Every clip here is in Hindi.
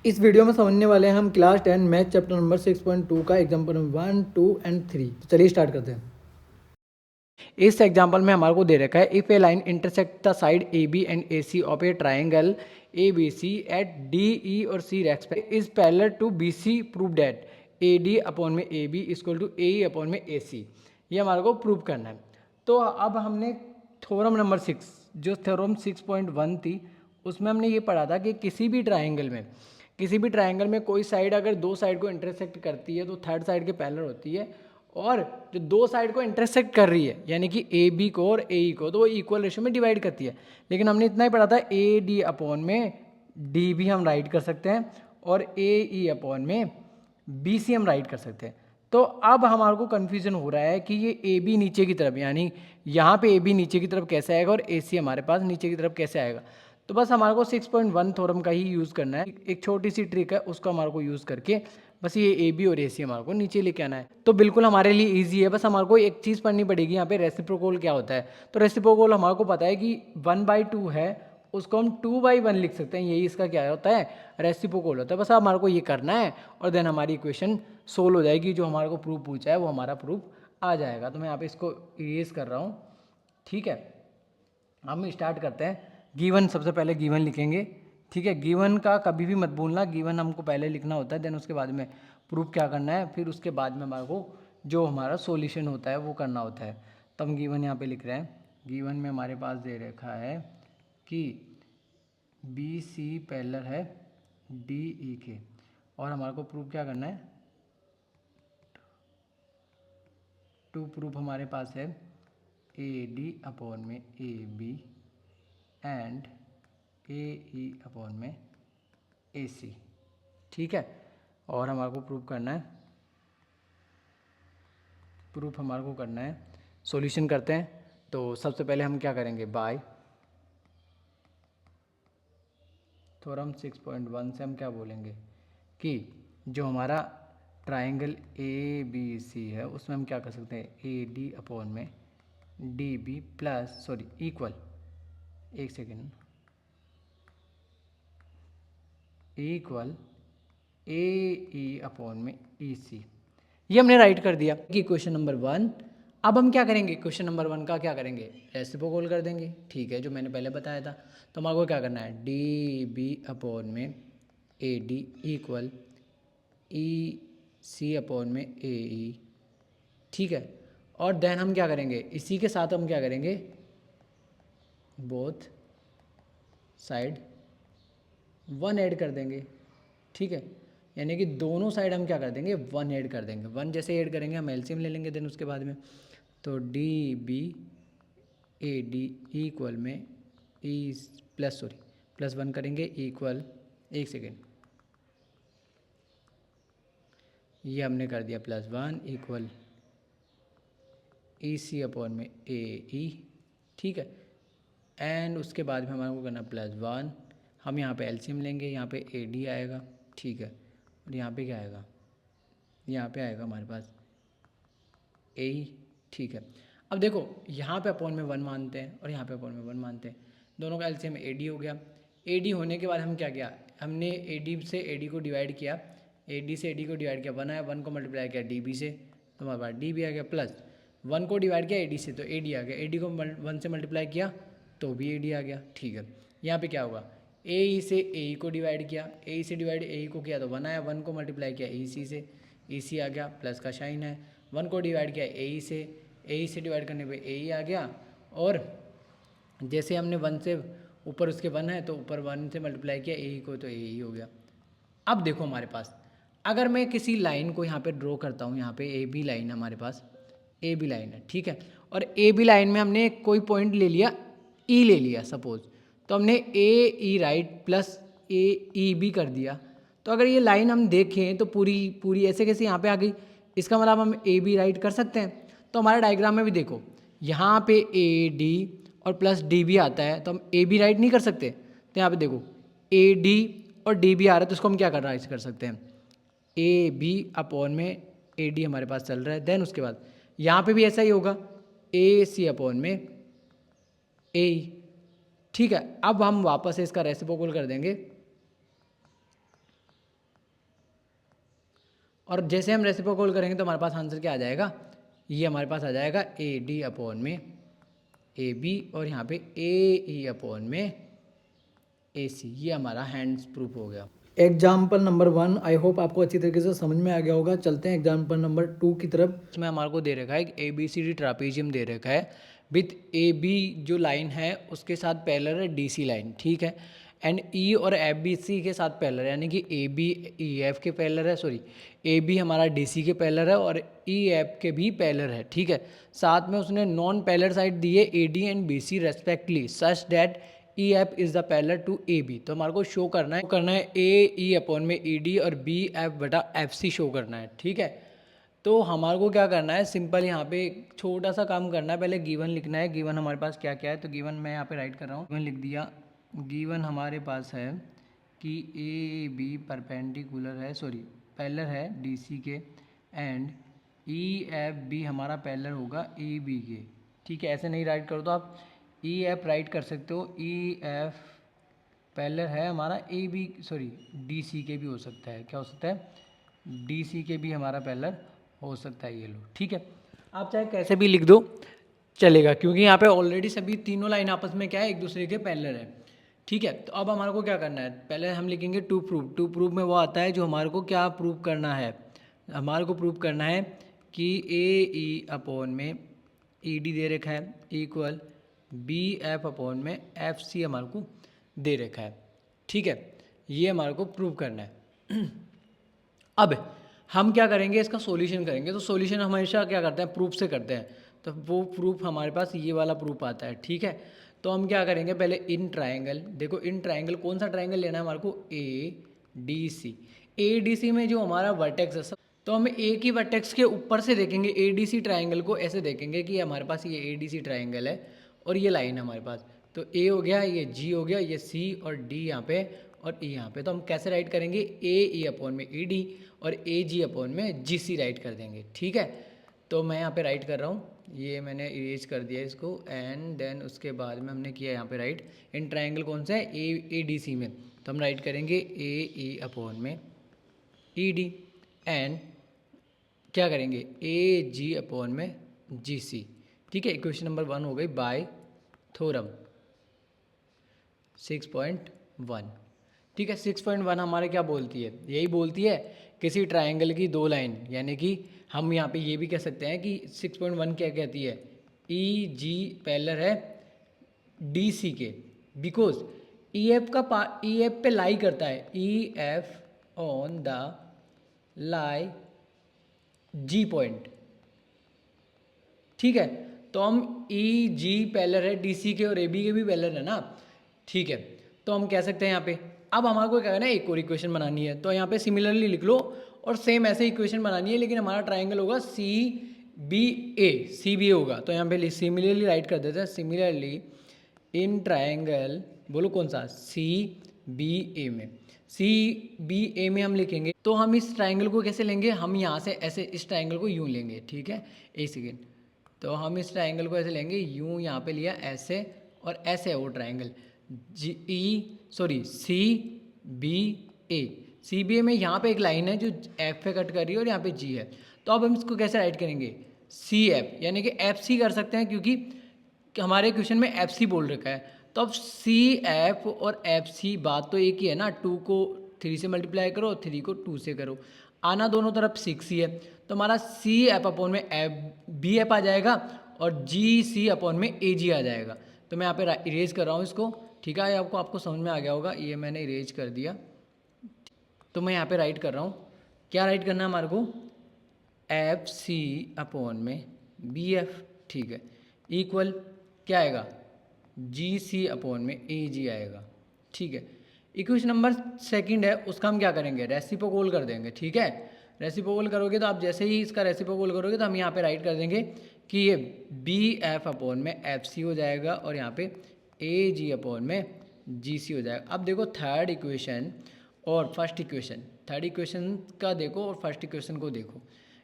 इस वीडियो में समझने वाले हैं हम क्लास 10 मैथ चैप्टर नंबर 6.2 का एग्जाम्पल नंबर 1, 2 एंड 3। तो चलिए स्टार्ट करते हैं। इस एग्जाम्पल में हमारे को दे रखा है if a line intersect the side A B and A C of a triangle A B C at D E और C respect is parallel to B C, prove that A D upon में A B equal to A E upon में ए सी। ये हमारे को प्रूव करना है। तो अब हमने थ्योरम नंबर 6, जो थ्योरम 6.1 थी, उसमें हमने ये पढ़ा था कि किसी भी ट्राइंगल में कोई साइड अगर दो साइड को इंटरसेक्ट करती है तो थर्ड साइड के पैरेलल होती है, और जो दो साइड को इंटरसेक्ट कर रही है यानी कि ए बी को और ए ई को, तो वो इक्वल रेशियो में डिवाइड करती है। लेकिन हमने इतना ही पढ़ा था ए डी अपॉन में डी भी हम राइट कर सकते हैं और ए ई अपॉन में बी सी हम राइट कर सकते हैं। तो अब हमारे को कन्फ्यूजन हो रहा है कि ये ए बी नीचे की तरफ, यानी यहाँ पे ए बी नीचे की तरफ कैसे आएगा और ए सी हमारे पास नीचे की तरफ कैसे आएगा। तो बस हमारे को 6.1 थ्योरम का ही यूज़ करना है। एक छोटी सी ट्रिक है, उसको हमारे को यूज़ करके बस ये ए बी और ए सी हमारे को नीचे लेके आना है। तो बिल्कुल हमारे लिए इजी है। बस हमारे को एक चीज़ पढ़नी पड़ेगी यहाँ पे, रेसिप्रोकल क्या होता है। तो रेसिप्रोकल हमारे को पता है कि 1/2 है, उसको हम 2/1 लिख सकते हैं। यही इसका क्या होता है, रेसिप्रोकल होता है। बस हमारे को ये करना है और देन हमारी इक्वेशन सोल्व हो जाएगी। जो हमारे को प्रूफ पूछा है वो हमारा प्रूफ आ जाएगा। तो मैं यहाँ पे इसको इरेज कर रहा हूँ। ठीक है, हम स्टार्ट करते हैं। गिवन, सबसे पहले गिवन लिखेंगे। ठीक है, गिवन का कभी भी मत भूलना, गिवन हमको पहले लिखना होता है, देन उसके बाद में प्रूफ क्या करना है, फिर उसके बाद में हमारे को जो हमारा सॉल्यूशन होता है वो करना होता है। तो हम गिवन यहाँ पे लिख रहे हैं। गिवन में हमारे पास दे रखा है कि बी सी पैरेलल है डी ई के, और हमारे को प्रूफ क्या करना है, टू प्रूफ हमारे पास है ए डी अपॉन में A B and A E upon में ए सी। ठीक है, और हमारे को प्रूफ हमारे को करना है, सॉल्यूशन करते हैं। तो सबसे पहले हम क्या करेंगे, बाय थ्योरम 6.1 से हम क्या बोलेंगे कि जो हमारा ट्राइंगल ए बी सी है उसमें हम क्या कर सकते हैं, ए डी अपॉन में डी बी प्लस इक्वल, एक सेकेंड, इक्वल ए ई अपॉन में ई सी। ये हमने राइट कर दिया कि क्वेश्चन नंबर 1। अब हम क्या करेंगे, क्वेश्चन नंबर 1 का क्या करेंगे, रेसिप्रोकल कर देंगे। ठीक है, जो मैंने पहले बताया था। तो हमारे को क्या करना है, डी बी अपॉन में A D equal E C upon में ए ई। ठीक है, और देन हम क्या करेंगे, इसी के साथ हम क्या करेंगे, बोथ साइड 1 ऐड कर देंगे। ठीक है, यानी कि दोनों साइड हम क्या कर देंगे, 1 ऐड कर देंगे। 1 जैसे ऐड करेंगे हम एलसीएम ले लेंगे, देन उसके बाद में तो D B A D equal में ई प्लस 1 करेंगे इक्वल, एक सेकेंड, ये हमने कर दिया +1 इक्वल ई सी अपॉन में ए ई। ठीक है, एंड उसके बाद में हमारे को करना +1, हम यहाँ पे एलसीएम लेंगे, यहाँ पे ए डी आएगा। ठीक है, और यहाँ पे क्या आएगा, यहाँ पे आएगा हमारे पास ए ई। ठीक है, अब देखो यहाँ पे अपॉन में 1 मानते हैं और यहाँ पे अपॉन में 1 मानते हैं, दोनों का एलसीएम ए डी हो गया। ए डी होने के बाद हम क्या किया, हमने ए डी से ए डी को डिवाइड किया, ए डी से ए डी को डिवाइड किया, 1 आया, 1 को मल्टीप्लाई किया डी बी से, तो हमारे पास डी बी आ गया, प्लस 1 को डिवाइड किया ए डी से तो ए डी आ गया, ए डी को 1 से मल्टीप्लाई किया तो भी ए डी आ गया। ठीक है, यहाँ पे क्या होगा, ए ई से ए ई को डिवाइड किया, ए ई से डिवाइड ए ई को किया तो 1 आया, 1 को मल्टीप्लाई किया ए सी से, ए सी आ गया, प्लस का साइन है, 1 को डिवाइड किया ए ई से डिवाइड करने पे ए ई आ गया, और जैसे हमने 1 से ऊपर उसके 1 है तो ऊपर 1 से मल्टीप्लाई किया ए ई को तो ए ई हो गया। अब देखो हमारे पास, अगर मैं किसी लाइन को यहाँ पे ड्रॉ करता हूँ, यहाँ पे ए बी लाइन है हमारे पास, ए बी लाइन है। ठीक है, और ए बी लाइन में हमने कोई पॉइंट ले लिया, ई ले लिया सपोज, तो हमने ए ई राइट प्लस ए ई बी कर दिया। तो अगर ये लाइन हम देखें तो पूरी ऐसे कैसे यहाँ पे आ गई, इसका मतलब हम ए बी राइट कर सकते हैं। तो हमारे डायग्राम में भी देखो, यहाँ पे ए डी और प्लस डी बी आता है, तो हम ए बी राइट नहीं कर सकते। तो यहाँ पे देखो ए डी और डी बी आ रहा है, तो उसको हम क्या कर सकते हैं, ए बी अपॉन में ए डी हमारे पास चल रहा है, देन उसके बाद यहाँ पे भी ऐसा ही होगा, ए सी अपॉन में ए। ठीक है, अब हम वापस से इसका रेसिप्रोकल कर देंगे, और जैसे हम रेसिप्रोकल करेंगे तो हमारे पास आंसर क्या आ जाएगा, ये हमारे पास आ जाएगा ए डी अपॉन में ए बी और यहाँ पे ए ई अपॉन में ए सी। ये हमारा हैंड्स प्रूफ हो गया। एग्जाम्पल नंबर 1 आई होप आपको अच्छी तरीके से समझ में आ गया होगा। चलते हैं एग्जाम्पल नंबर 2 की तरफ। इसमें हमारे को दे रखा है A B C D trapezium दे रखा है विथ ए बी जो लाइन है उसके साथ पैरेलल है डी सी लाइन, ठीक है, एंड ई और एफ बी सी के साथ पैरेलल है, यानी कि ए बी ई एफ के पैरेलल है, सॉरी ए बी हमारा डी सी के पैरेलल है और ई एफ के भी पैरेलल है, ठीक है। साथ में उसने नॉन पैरेलल साइड दी है A D and B C respectively such that E F is the parallel to A B. तो हमारे को शो करना है ए ई अपॉन में ई डी और बी एफ बटा एफ सी शो करना है, ठीक है। तो हमारे को क्या करना है, सिंपल यहाँ पे छोटा सा काम करना है, पहले गिवन लिखना है। गिवन हमारे पास क्या क्या है, तो गिवन मैं यहाँ पे राइट कर रहा हूँ, गिवन लिख दिया। गिवन हमारे पास है कि ए बी परपेंडिकुलर है, सॉरी पैरेलल है डी सी के, एंड ई एफ बी हमारा पैरेलल होगा ए बी के, ठीक है। ऐसे नहीं राइट करो तो आप ई एफ राइट कर सकते हो, ई एफ पैरेलल है हमारा A B, sorry D C के भी हो सकता है, क्या हो सकता है, डी सी के भी हमारा पैरेलल हो सकता है, ये लो, ठीक है। आप चाहे कैसे भी लिख दो चलेगा, क्योंकि यहाँ पे ऑलरेडी सभी तीनों लाइन आपस में क्या है, एक दूसरे के पैरेलल है, ठीक है। तो अब हमारे को क्या करना है, पहले हम लिखेंगे टू प्रूव। टू प्रूव में वो आता है जो हमारे को क्या प्रूव करना है, हमारे को प्रूव करना है कि ए ई अपॉन में ई डी दे रखा है इक्वल बी एफ अपॉन में एफ सी हमारे को दे रखा है, ठीक है। ये हमारे को प्रूव करना है। अब हम क्या करेंगे, इसका सॉल्यूशन करेंगे। तो सॉल्यूशन हमेशा क्या करते हैं, प्रूफ से करते हैं। तो वो प्रूफ हमारे पास ये वाला प्रूफ आता है, ठीक है। तो हम क्या करेंगे, पहले इन ट्रायंगल, देखो इन ट्रायंगल कौन सा ट्रायंगल लेना है हमारे को, A D C. A D C में जो हमारा वर्टेक्स है, तो हम एक ही वर्टेक्स के ऊपर से देखेंगे ए डी सी ट्राइंगल को, ऐसे देखेंगे कि हमारे पास ये ए डी सी ट्राइंगल है और ये लाइन है हमारे पास। तो ए हो गया, ये जी हो गया, ये सी और डी यहाँ पे और ई यहाँ पे। तो हम कैसे राइट करेंगे, ए ई अपॉन में ई डी और ए जी अपॉन में जी सी राइट कर देंगे, ठीक है। तो मैं यहाँ पे राइट कर रहा हूँ, ये मैंने इरेज कर दिया इसको, एंड देन उसके बाद में हमने किया यहाँ पे राइट इन ट्राइंगल कौन सा है, ए डी सी में। तो हम राइट करेंगे ए ई अपॉन में ई डी एंड क्या करेंगे, ए जी अपॉन में जी सी, ठीक है। इक्वेशन नंबर 1 हो गई बाय थ्योरम 6.1, ठीक है। 6.1 हमारे क्या बोलती है, यही बोलती है किसी ट्रायंगल की दो लाइन, यानी कि हम यहाँ पे ये भी कह सकते हैं कि 6.1 क्या कहती है, ई जी पैरेलल है डी सी के, बिकॉज ई एफ का ई एफ पे लाई करता है, E F on the lie G point, ठीक है। तो हम ई जी पैरेलल है डी सी के और ए बी के भी पैरेलल है ना, ठीक है। तो हम कह सकते हैं यहाँ पे, अब हमारे को क्या करना है, एक और इक्वेशन बनानी है। तो यहाँ पे सिमिलरली लिख लो और सेम ऐसे इक्वेशन बनानी है, लेकिन हमारा ट्राइंगल होगा सी बी ए, सी बी ए होगा। तो यहाँ पे सिमिलरली राइट कर देते हैं, सिमिलरली इन ट्राइंगल, बोलो कौन सा, सी बी ए में, सी बी ए में हम लिखेंगे। तो हम इस ट्राइंगल को कैसे लेंगे, हम यहाँ से ऐसे इस ट्राइंगल को यूँ लेंगे, ठीक है, एक सेकेंड। तो हम इस ट्राइंगल को ऐसे लेंगे, यूँ यहाँ पे लिया ऐसे और ऐसे है वो ट्राइंगल जी ई, सॉरी सी बी ए। सी बी ए में यहाँ पे एक लाइन है जो एफ पे कट कर रही है और यहाँ पे जी है। तो अब हम इसको कैसे राइट करेंगे, सी एफ, यानी कि एफ सी कर सकते हैं, क्योंकि हमारे क्वेश्चन में एफ सी बोल रखा है। तो अब सी एफ और एफ सी बात तो एक ही है ना, 2 को 3 से मल्टीप्लाई करो, 3 को 2 से करो, आना दोनों तरफ 6 ही है। तो हमारा सी एफ अपॉन में एफ बी एफ आ जाएगा और जी सी अपॉन में ए जी आ जाएगा। तो मैं यहाँ पे इरेज कर रहा हूँ इसको, ठीक है। आपको समझ में आ गया होगा, ये मैंने इरेज कर दिया। तो मैं यहाँ पे राइट कर रहा हूँ, क्या राइट करना है हमारे को, एफ सी अपॉन में बी एफ, ठीक है, इक्वल क्या आएगा, जी सी अपॉन में ए जी आएगा, ठीक है। इक्वेशन नंबर 2 है, उसका हम क्या करेंगे, रेसिप्रोकल कर देंगे, ठीक है। रेसिप्रोकल करोगे तो आप जैसे ही इसका रेसिप्रोकल करोगे तो हम यहाँ पे राइट कर देंगे कि ये बी एफ अपॉन में एफ सी हो जाएगा और यहाँ पे ए जी अपॉन में जी सी हो जाएगा। अब देखो थर्ड इक्वेशन और फर्स्ट इक्वेशन, थर्ड इक्वेशन का देखो और फर्स्ट इक्वेशन को देखो,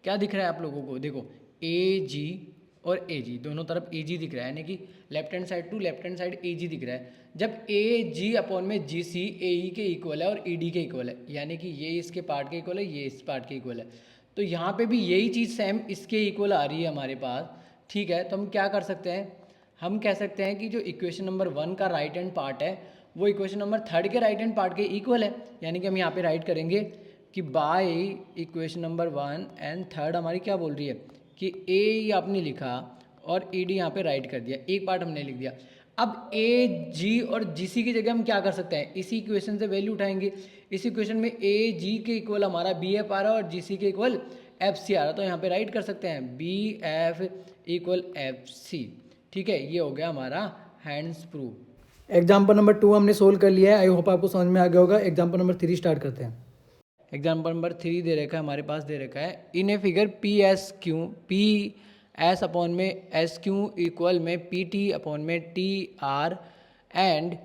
क्या दिख रहा है आप लोगों को, देखो ए जी और ए जी दोनों तरफ ए जी दिख रहा है, यानी कि left hand side to left hand side A G दिख रहा है। जब ए जी अपॉन में जी सी ए ई के इक्वल है और ई डी के इक्वल है, यानी कि ये इसके पार्ट के इक्वल है, ये इस पार्ट के इक्वल है, तो यहाँ पे भी यही चीज़ सेम इसके इक्वल आ रही है हमारे पास, ठीक है। तो हम क्या कर सकते हैं, हम कह सकते हैं कि जो इक्वेशन नंबर 1 का राइट हैंड पार्ट है वो इक्वेशन नंबर 3 के राइट हैंड पार्ट के इक्वल है। यानी कि हम यहाँ पे राइट करेंगे कि बाय इक्वेशन नंबर 1 एंड 3 हमारी क्या बोल रही है कि ए आपने लिखा और ई डी यहाँ पे राइट कर दिया, एक पार्ट हमने लिख दिया। अब ए जी और जी सी की जगह हम क्या कर सकते हैं, इसी इक्वेशन से वैल्यू उठाएंगे। इस इक्वेशन में ए जी के इक्वल हमारा बी एफ आ रहा है और जी सी के इक्वल एफ सी आ रहा है, तो यहाँ पे राइट कर सकते हैं B F equal F C, ठीक है। ये हो गया हमारा हैंड्स प्रूफ। एग्जाम्पल नंबर 2 हमने सोल्व कर लिया है, आई होप आपको समझ में आ गया होगा। एग्जाम्पल नंबर 3 स्टार्ट करते हैं। एग्जाम्पल नंबर 3 दे रखा है हमारे पास, दे रखा है in a figure P S Q, P S upon में एस क्यू इक्वल में पी टी अपॉन में T R and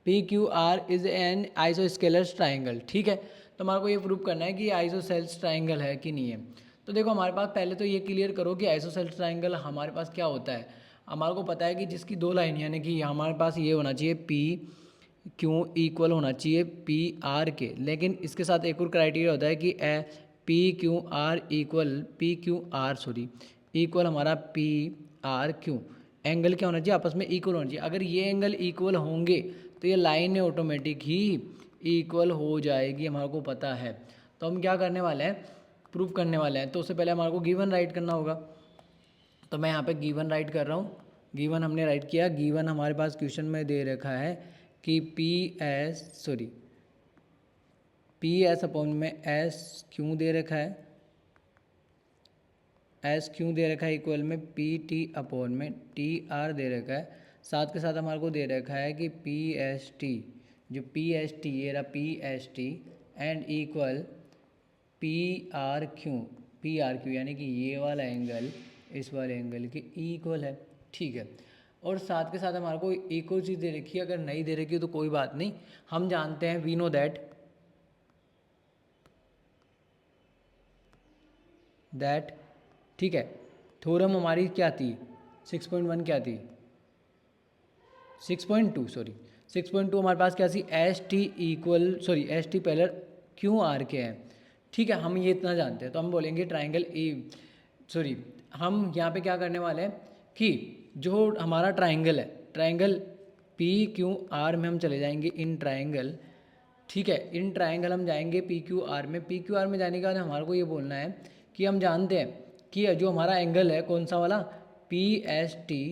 P Q R is an isosceles triangle, ठीक है। तो हमारे को ये प्रूव करना है कि आइसोसेल्स ट्राइंगल है कि नहीं है। तो देखो हमारे पास पहले तो ये क्लियर करो कि आइसोसेल्स ट्राइंगल हमारे पास क्या होता है। हमारे को पता है कि जिसकी दो लाइन, यानी कि हमारे पास ये होना चाहिए पी क्यू इक्वल होना चाहिए पी आर के, लेकिन इसके साथ एक और क्राइटेरिया होता है कि P Q are equal P Q are sorry equal हमारा पी आर क्यू। एंगल क्या होना चाहिए, आपस में इक्वल होना चाहिए। अगर ये एंगल इक्वल होंगे तो ये लाइन ऑटोमेटिक ही इक्वल हो जाएगी, हमारे को पता है। तो हम क्या करने वाले हैं, प्रूफ करने वाले हैं। तो उससे पहले हमारे को गिवन राइट करना होगा। तो मैं यहाँ पे गिवन राइट कर रहा हूँ। गिवन हमने राइट किया। गिवन हमारे पास क्वेश्चन में दे रखा है कि पी एस अपॉन में एस क्यों दे रखा है, एस क्यों दे रखा है इक्वल में पी टी अपॉन में टी आर दे रखा है। साथ के साथ हमारे को दे रखा है कि पी एस टी, जो पी एस टी ये रहा P S T and equal P R Q, यानी कि ये वाला एंगल इस वाले एंगल के इक्वल है, ठीक है। और साथ के साथ हमारे को एक और चीज़ दे रखी है, अगर नहीं दे रखी है तो कोई बात नहीं, हम जानते हैं वी नो दैट ठीक है। थ्योरम हमारी क्या थी 6.1 क्या थी 6.2 सॉरी 6.2 हमारे पास क्या थी एस टी पहले क्यू आर के हैं, ठीक है। हम ये इतना जानते हैं, तो हम बोलेंगे ट्राइंगल हम यहाँ पे क्या करने वाले हैं कि जो हमारा ट्राइंगल है, ट्राइंगल पी क्यू आर में हम चले जाएंगे इन ट्राइंगल, ठीक है। इन ट्राइंगल हम जाएंगे पी क्यू आर में। पी क्यू आर में जाने के बाद हमारे को ये बोलना है कि हम जानते हैं कि जो हमारा एंगल है कौन सा वाला P S T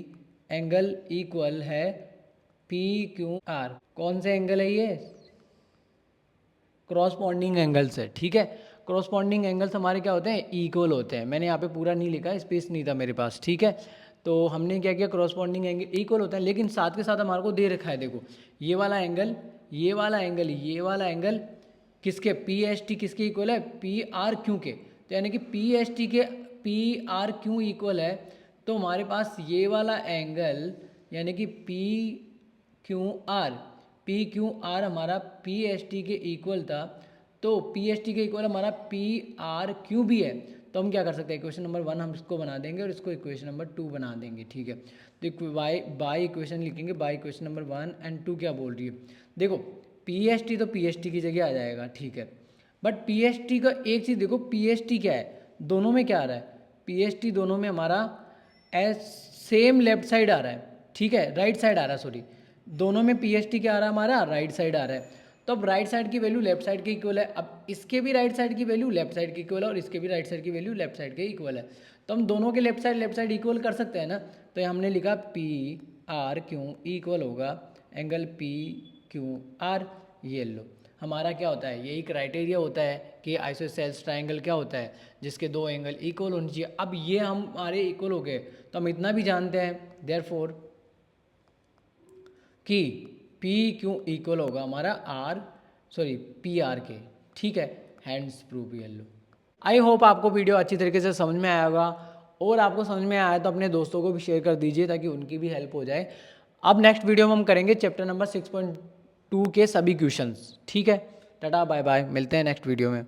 angle equal है पी क्यू आर। कौन से एंगल है ये, क्रॉसपॉन्डिंग एंगल्स है, ठीक है। क्रॉसपॉन्डिंग एंगल्स हमारे क्या होते हैं, इक्वल होते हैं। मैंने यहाँ पे पूरा नहीं लिखा, स्पेस नहीं था मेरे पास, ठीक है। तो हमने क्या किया, क्रॉसपॉन्डिंग एंगल इक्वल होता है, लेकिन साथ के साथ हमारे को दे रखा है, देखो ये वाला एंगल ये वाला एंगल ये वाला एंगल किसके, पी एस टी किसके इक्वल है, पी आर क्यू के। तो यानी कि पी एस टी के पी आर क्यू इक्वल है, तो हमारे पास ये वाला एंगल यानी कि पी क्यू आर हमारा पी एस टी के इक्वल था, तो पी एस टी के इक्वल हमारा पी आर क्यू भी है। तो हम क्या कर सकते हैं, इक्वेशन नंबर 1 हम इसको बना देंगे और इसको इक्वेशन नंबर 2 बना देंगे, ठीक है। तो बाई इक्वेशन लिखेंगे, बाई इक्वेशन नंबर 1 एंड 2 क्या बोल रही है, देखो पी एस टी तो पी एस टी की जगह आ जाएगा, ठीक है। बट पी एस टी का एक चीज़ देखो, पी एस टी क्या है, दोनों में क्या आ रहा है, पी एस टी दोनों में हमारा सेम लेफ्ट साइड आ रहा है, ठीक है, राइट साइड आ रहा है, सॉरी दोनों में पी एस टी क्या आ रहा है हमारा, राइट साइड आ रहा है। तो अब राइट साइड की वैल्यू लेफ्ट साइड के इक्वल है, अब इसके भी राइट साइड की वैल्यू लेफ्ट साइड के इक्वल है और इसके भी राइट साइड की वैल्यू लेफ्ट साइड के इक्वल है। तो हम दोनों के लेफ्ट साइड इक्वल कर सकते हैं ना। तो हमने लिखा पी आर क्यू इक्वल होगा एंगल पी क्यू आर। ये लो हमारा क्या होता है, यही क्राइटेरिया होता है कि आइसोसेल्स ट्राइंगल क्या होता है, जिसके दो एंगल इक्वल होने चाहिए। अब ये हमारे इक्वल हो गए, तो हम इतना भी जानते हैं देयरफॉर कि पी क्यू इक्वल होगा हमारा पी आर के, ठीक है। Hands proof yellow. I hope आपको वीडियो अच्छी तरीके से समझ में आया होगा, और आपको समझ में आया तो अपने दोस्तों को भी शेयर कर दीजिए ताकि उनकी भी हेल्प हो जाए। अब नेक्स्ट वीडियो में हम करेंगे चैप्टर नंबर 6.2 के सभी क्वेश्चंस, ठीक है। टाटा बाय बाय, मिलते हैं नेक्स्ट वीडियो में।